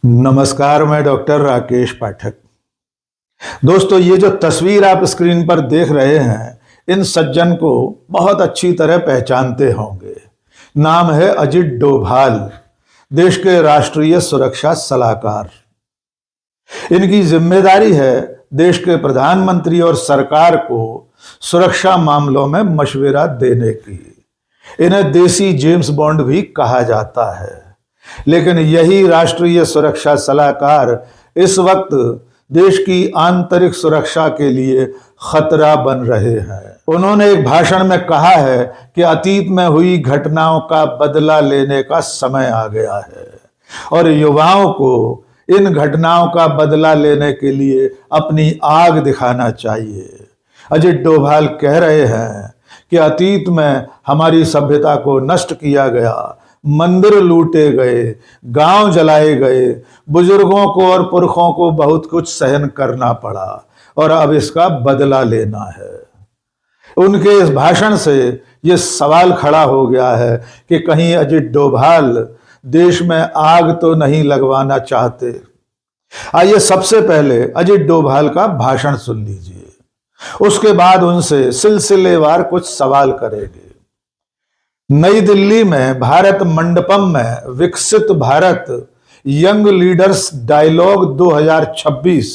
नमस्कार, मैं डॉक्टर राकेश पाठक। दोस्तों, ये जो तस्वीर आप स्क्रीन पर देख रहे हैं, इन सज्जन को बहुत अच्छी तरह पहचानते होंगे। नाम है अजित डोभाल, देश के राष्ट्रीय सुरक्षा सलाहकार। इनकी जिम्मेदारी है देश के प्रधानमंत्री और सरकार को सुरक्षा मामलों में मशवरा देने की। इन्हें देसी जेम्स बॉन्ड भी कहा जाता है। लेकिन यही राष्ट्रीय सुरक्षा सलाहकार इस वक्त देश की आंतरिक सुरक्षा के लिए खतरा बन रहे हैं। उन्होंने एक भाषण में कहा है कि अतीत में हुई घटनाओं का बदला लेने का समय आ गया है और युवाओं को इन घटनाओं का बदला लेने के लिए अपनी आग दिखाना चाहिए। अजित डोभाल कह रहे हैं कि अतीत में हमारी सभ्यता को नष्ट किया गया, मंदिर लूटे गए, गांव जलाए गए, बुजुर्गों को और पुरखों को बहुत कुछ सहन करना पड़ा और अब इसका बदला लेना है। उनके इस भाषण से ये सवाल खड़ा हो गया है कि कहीं अजित डोभाल देश में आग तो नहीं लगवाना चाहते। आइए सबसे पहले अजित डोभाल का भाषण सुन लीजिए, उसके बाद उनसे सिलसिलेवार कुछ सवाल करेंगे। नई दिल्ली में भारत मंडपम में विकसित भारत यंग लीडर्स डायलॉग 2026,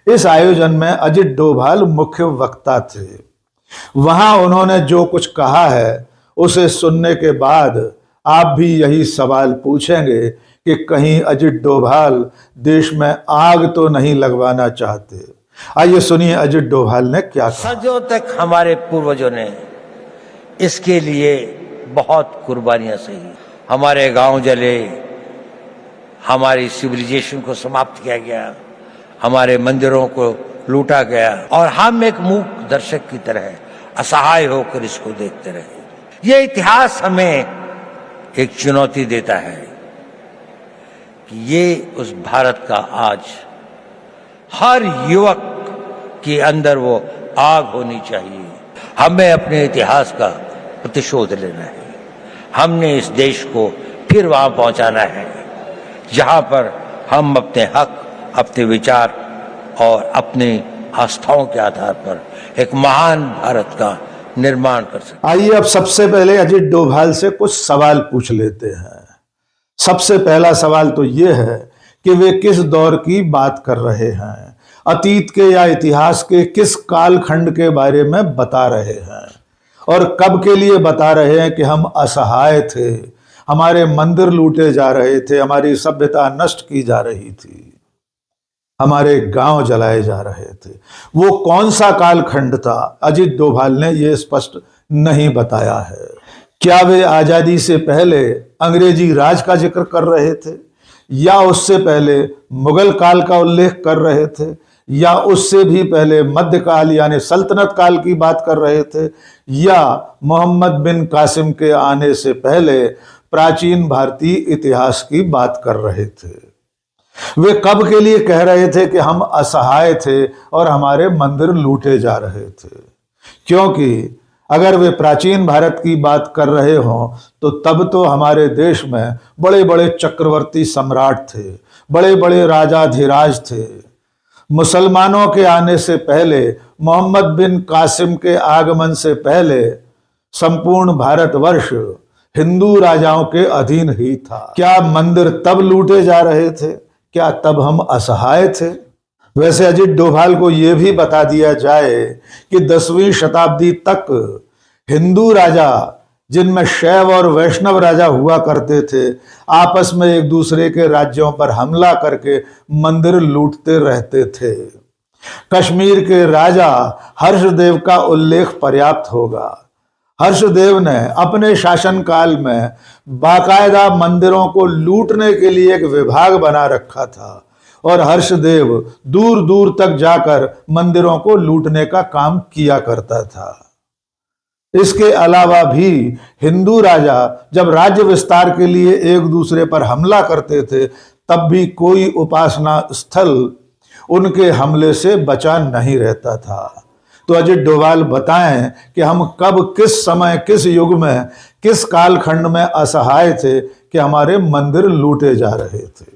इस आयोजन में अजित डोभाल मुख्य वक्ता थे। वहां उन्होंने जो कुछ कहा है उसे सुनने के बाद आप भी यही सवाल पूछेंगे कि कहीं अजित डोभाल देश में आग तो नहीं लगवाना चाहते। आइए सुनिए अजित डोभाल ने क्या कहा। सदियों तक हमारे पूर्वजों ने इसके लिए बहुत कुर्बानियां सही। हमारे गांव जले, हमारी सिविलाइजेशन को समाप्त किया गया, हमारे मंदिरों को लूटा गया और हम एक मूक दर्शक की तरह असहाय होकर इसको देखते रहे। ये इतिहास हमें एक चुनौती देता है कि ये उस भारत का आज हर युवक के अंदर वो आग होनी चाहिए। हमें अपने इतिहास का प्रतिशोध लेना है। हमने इस देश को फिर वहां पहुंचाना है जहां पर हम अपने हक, अपने विचार और अपनी आस्थाओं के आधार पर एक महान भारत का निर्माण कर सकते। आइए अब सबसे पहले अजित डोभाल से कुछ सवाल पूछ लेते हैं। सबसे पहला सवाल तो ये है कि वे किस दौर की बात कर रहे हैं, अतीत के या इतिहास के किस कालखंड के बारे में बता रहे हैं और कब के लिए बता रहे हैं कि हम असहाय थे, हमारे मंदिर लूटे जा रहे थे, हमारी सभ्यता नष्ट की जा रही थी, हमारे गांव जलाए जा रहे थे। वो कौन सा कालखंड था, अजित डोभाल ने ये स्पष्ट नहीं बताया है। क्या वे आजादी से पहले अंग्रेजी राज का जिक्र कर रहे थे या उससे पहले मुगल काल का उल्लेख कर रहे थे या उससे भी पहले मध्यकाल यानी सल्तनत काल की बात कर रहे थे या मोहम्मद बिन कासिम के आने से पहले प्राचीन भारतीय इतिहास की बात कर रहे थे। वे कब के लिए कह रहे थे कि हम असहाय थे और हमारे मंदिर लूटे जा रहे थे? क्योंकि अगर वे प्राचीन भारत की बात कर रहे हों तो तब तो हमारे देश में बड़े बड़े चक्रवर्ती सम्राट थे, बड़े बड़े राजाधिराज थे। मुसलमानों के आने से पहले, मोहम्मद बिन कासिम के आगमन से पहले संपूर्ण भारतवर्ष हिंदू राजाओं के अधीन ही था। क्या मंदिर तब लूटे जा रहे थे? क्या तब हम असहाय थे? वैसे अजित डोभाल को यह भी बता दिया जाए कि 10वीं शताब्दी तक हिंदू राजा, जिनमें शैव और वैष्णव राजा हुआ करते थे, आपस में एक दूसरे के राज्यों पर हमला करके मंदिर लूटते रहते थे। कश्मीर के राजा हर्षदेव का उल्लेख पर्याप्त होगा। हर्षदेव ने अपने शासनकाल में बाकायदा मंदिरों को लूटने के लिए एक विभाग बना रखा था और हर्षदेव दूर दूर तक जाकर मंदिरों को लूटने का काम किया करता था। इसके अलावा भी हिंदू राजा जब राज्य विस्तार के लिए एक दूसरे पर हमला करते थे तब भी कोई उपासना स्थल उनके हमले से बचा नहीं रहता था। तो अजित डोभाल बताएं कि हम कब, किस समय, किस युग में, किस कालखंड में असहाय थे कि हमारे मंदिर लूटे जा रहे थे।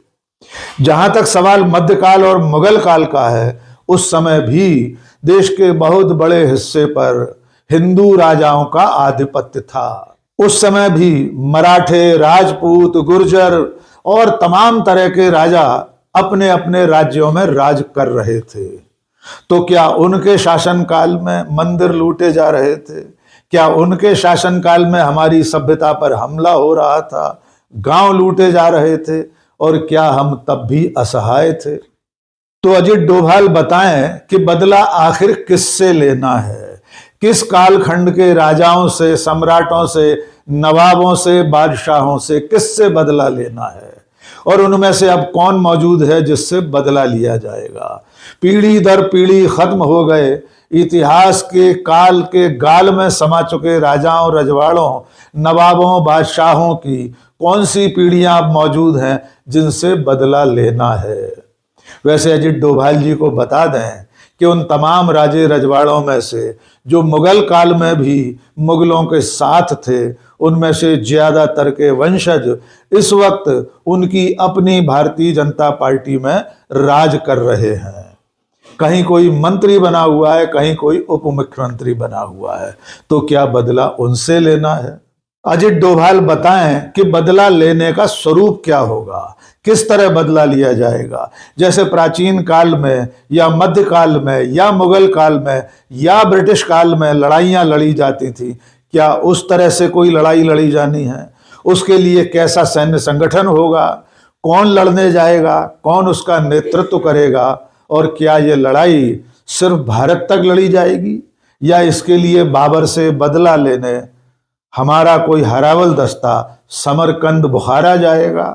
जहां तक सवाल मध्यकाल और मुगल काल का है, उस समय भी देश के बहुत बड़े हिस्से पर हिंदू राजाओं का आधिपत्य था। उस समय भी मराठे, राजपूत, गुर्जर और तमाम तरह के राजा अपने अपने राज्यों में राज कर रहे थे। तो क्या उनके शासनकाल में मंदिर लूटे जा रहे थे? क्या उनके शासनकाल में हमारी सभ्यता पर हमला हो रहा था, गांव लूटे जा रहे थे, और क्या हम तब भी असहाय थे? तो अजित डोभाल बताएं कि बदला आखिर किससे लेना है, किस कालखंड के राजाओं से, सम्राटों से, नवाबों से, बादशाहों से किससे बदला लेना है, और उनमें से अब कौन मौजूद है जिससे बदला लिया जाएगा। पीढ़ी दर पीढ़ी खत्म हो गए इतिहास के काल के गाल में समा चुके राजाओं, रजवाड़ों, नवाबों, बादशाहों की कौन सी पीढ़ियां अब मौजूद हैं जिनसे बदला लेना है। वैसे अजित डोभाल जी को बता दें कि उन तमाम राजे रजवाड़ों में से जो मुगल काल में भी मुगलों के साथ थे, उनमें से ज्यादातर के वंशज इस वक्त उनकी अपनी भारतीय जनता पार्टी में राज कर रहे हैं। कहीं कोई मंत्री बना हुआ है, कहीं कोई उप मुख्यमंत्री बना हुआ है। तो क्या बदला उनसे लेना है? अजित डोभाल बताएं कि बदला लेने का स्वरूप क्या होगा, किस तरह बदला लिया जाएगा। जैसे प्राचीन काल में या मध्य काल में या मुगल काल में या ब्रिटिश काल में लड़ाइयां लड़ी जाती थी, क्या उस तरह से कोई लड़ाई लड़ी जानी है? उसके लिए कैसा सैन्य संगठन होगा, कौन लड़ने जाएगा, कौन उसका नेतृत्व करेगा, और क्या ये लड़ाई सिर्फ भारत तक लड़ी जाएगी या इसके लिए बाबर से बदला लेने हमारा कोई हरावल दस्ता समरकंद बुखारा जाएगा?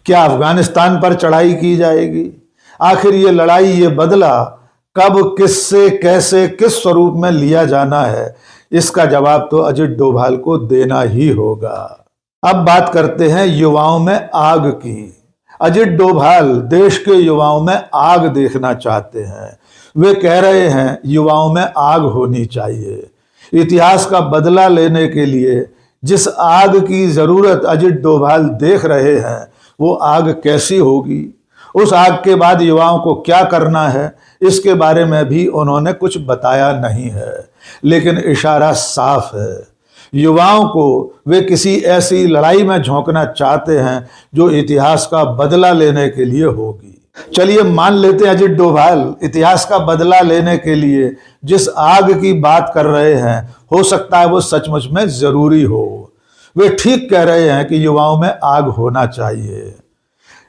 क्या अफगानिस्तान पर चढ़ाई की जाएगी? आखिर ये लड़ाई, ये बदला कब, किससे, कैसे, किस स्वरूप में लिया जाना है, इसका जवाब तो अजित डोभाल को देना ही होगा। अब बात करते हैं युवाओं में आग की। अजित डोभाल देश के युवाओं में आग देखना चाहते हैं। वे कह रहे हैं युवाओं में आग होनी चाहिए। इतिहास का बदला लेने के लिए जिस आग की जरूरत अजित डोभाल देख रहे हैं, वो आग कैसी होगी, उस आग के बाद युवाओं को क्या करना है, इसके बारे में भी उन्होंने कुछ बताया नहीं है। लेकिन इशारा साफ है, युवाओं को वे किसी ऐसी लड़ाई में झोंकना चाहते हैं जो इतिहास का बदला लेने के लिए होगी। चलिए मान लेते हैं अजित डोभाल इतिहास का बदला लेने के लिए जिस आग की बात कर रहे हैं, हो सकता है वो सचमुच में जरूरी हो। वे ठीक कह रहे हैं कि युवाओं में आग होना चाहिए।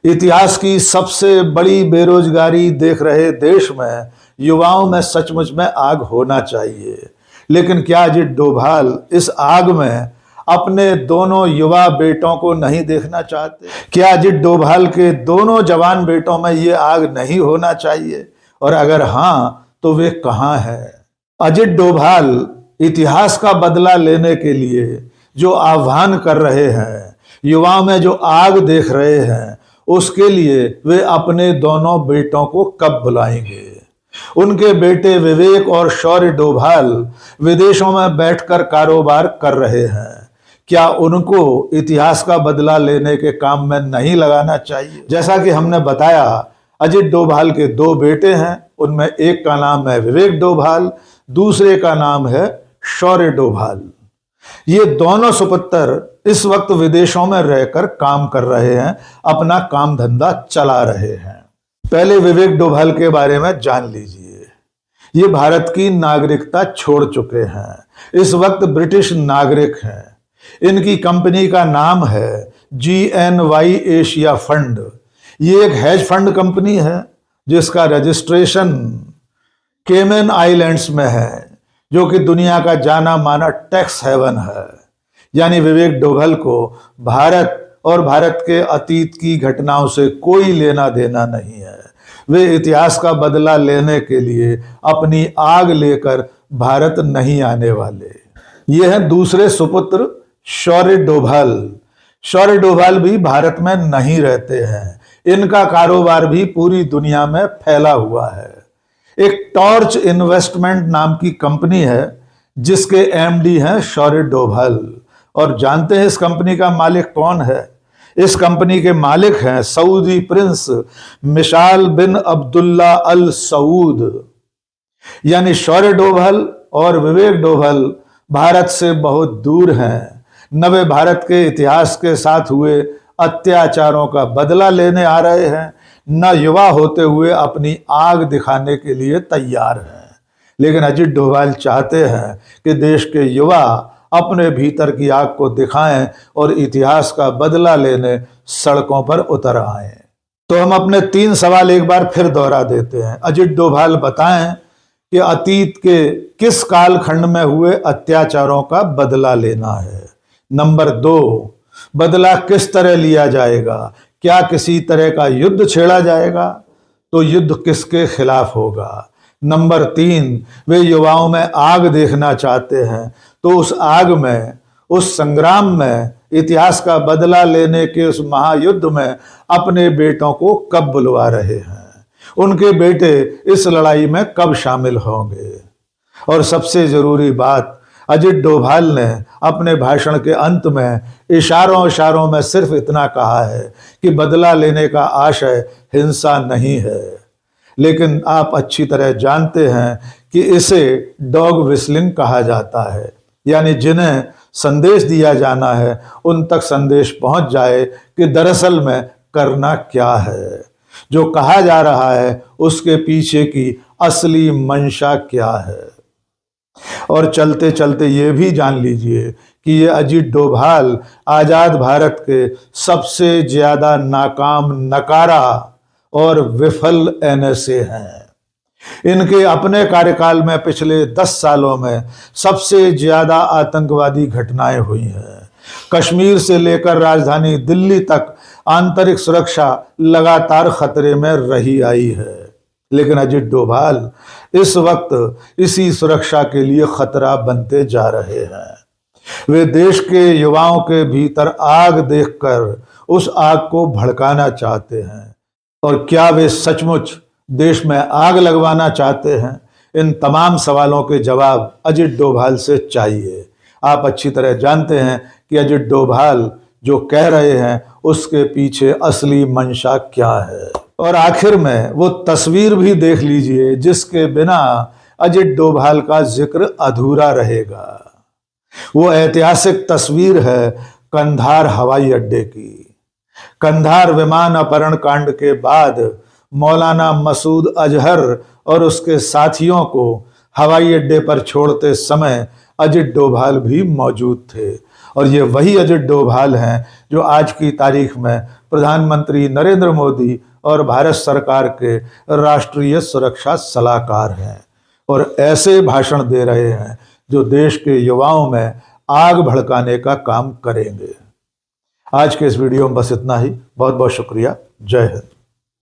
इतिहास की सबसे बड़ी बेरोजगारी देख रहे देश में युवाओं में सचमुच में आग होना चाहिए। लेकिन क्या अजित डोभाल इस आग में अपने दोनों युवा बेटों को नहीं देखना चाहते? क्या अजित डोभाल के दोनों जवान बेटों में ये आग नहीं होना चाहिए? और अगर हां, तो वे कहां हैं? अजित डोभाल इतिहास का बदला लेने के लिए जो आह्वान कर रहे हैं, युवाओं में जो आग देख रहे हैं, उसके लिए वे अपने दोनों बेटों को कब बुलाएंगे? उनके बेटे विवेक और शौर्य डोभाल विदेशों में बैठकर कारोबार कर रहे हैं। क्या उनको इतिहास का बदला लेने के काम में नहीं लगाना चाहिए? जैसा कि हमने बताया, अजित डोभाल के दो बेटे हैं, उनमें एक का नाम है विवेक डोभाल, दूसरे का नाम है शौर्य डोभाल। ये दोनों सुपुत्र इस वक्त विदेशों में रहकर काम कर रहे हैं, अपना काम धंधा चला रहे हैं। पहले विवेक डोभाल के बारे में जान लीजिए। ये भारत की नागरिकता छोड़ चुके हैं, इस वक्त ब्रिटिश नागरिक हैं। इनकी कंपनी का नाम है GNY एशिया फंड। ये एक हेज फंड कंपनी है जिसका रजिस्ट्रेशन केमन आइलैंड्स में है, जो कि दुनिया का जाना माना टैक्स हेवन है। यानी विवेक डोभाल को भारत और भारत के अतीत की घटनाओं से कोई लेना देना नहीं है। वे इतिहास का बदला लेने के लिए अपनी आग लेकर भारत नहीं आने वाले। ये हैं दूसरे सुपुत्र शौर्य डोभाल। शौर्य डोभाल भी भारत में नहीं रहते हैं, इनका कारोबार भी पूरी दुनिया में फैला हुआ है। एक टॉर्च इन्वेस्टमेंट नाम की कंपनी है जिसके MD हैं शौर्य डोभाल। और जानते हैं इस कंपनी का मालिक कौन है? इस कंपनी के मालिक हैं सऊदी प्रिंस मिशाल बिन अब्दुल्ला अल सऊद। यानी शौर्य डोभाल और विवेक डोभाल भारत से बहुत दूर हैं, नवे भारत के इतिहास के साथ हुए अत्याचारों का बदला लेने आ रहे हैं, न युवा होते हुए अपनी आग दिखाने के लिए तैयार हैं। लेकिन अजित डोभाल चाहते हैं कि देश के युवा अपने भीतर की आग को दिखाएं और इतिहास का बदला लेने सड़कों पर उतर आएं। तो हम अपने 3 सवाल एक बार फिर दोहरा देते हैं। अजित डोभाल बताएं कि अतीत के किस कालखंड में हुए अत्याचारों का बदला लेना है। नंबर 2, बदला किस तरह लिया जाएगा? क्या किसी तरह का युद्ध छेड़ा जाएगा? तो युद्ध किसके खिलाफ होगा? नंबर 3, वे युवाओं में आग देखना चाहते हैं, तो उस आग में, उस संग्राम में, इतिहास का बदला लेने के उस महायुद्ध में अपने बेटों को कब बुलवा रहे हैं? उनके बेटे इस लड़ाई में कब शामिल होंगे? और सबसे जरूरी बात, अजित डोभाल ने अपने भाषण के अंत में इशारों में सिर्फ इतना कहा है कि बदला लेने का आशय हिंसा नहीं है। लेकिन आप अच्छी तरह जानते हैं कि इसे डॉग व्हिस्टलिंग कहा जाता है, यानी जिन्हें संदेश दिया जाना है उन तक संदेश पहुंच जाए कि दरअसल में करना क्या है, जो कहा जा रहा है उसके पीछे की असली मंशा क्या है। और चलते चलते ये भी जान लीजिए कि ये अजित डोभाल आजाद भारत के सबसे ज्यादा नाकाम, नकारा और विफल एनएसए हैं। इनके अपने कार्यकाल में पिछले 10 सालों में सबसे ज्यादा आतंकवादी घटनाएं हुई हैं। कश्मीर से लेकर राजधानी दिल्ली तक आंतरिक सुरक्षा लगातार खतरे में रही आई है। लेकिन अजित डोभाल इस वक्त इसी सुरक्षा के लिए खतरा बनते जा रहे हैं। वे देश के युवाओं के भीतर आग देखकर उस आग को भड़काना चाहते हैं। और क्या वे सचमुच देश में आग लगवाना चाहते हैं? इन तमाम सवालों के जवाब अजित डोभाल से चाहिए। आप अच्छी तरह जानते हैं कि अजित डोभाल जो कह रहे हैं उसके पीछे असली मंशा क्या है। और आखिर में वो तस्वीर भी देख लीजिए जिसके बिना अजित डोभाल का जिक्र अधूरा रहेगा। वो ऐतिहासिक तस्वीर है कंधार हवाई अड्डे की। कंधार विमान अपहरण कांड के बाद मौलाना मसूद अजहर और उसके साथियों को हवाई अड्डे पर छोड़ते समय अजित डोभाल भी मौजूद थे। और ये वही अजित डोभाल हैं जो आज की तारीख में प्रधानमंत्री नरेंद्र मोदी और भारत सरकार के राष्ट्रीय सुरक्षा सलाहकार हैं और ऐसे भाषण दे रहे हैं जो देश के युवाओं में आग भड़काने का काम करेंगे। आज के इस वीडियो में बस इतना ही। बहुत बहुत शुक्रिया। जय हिंद।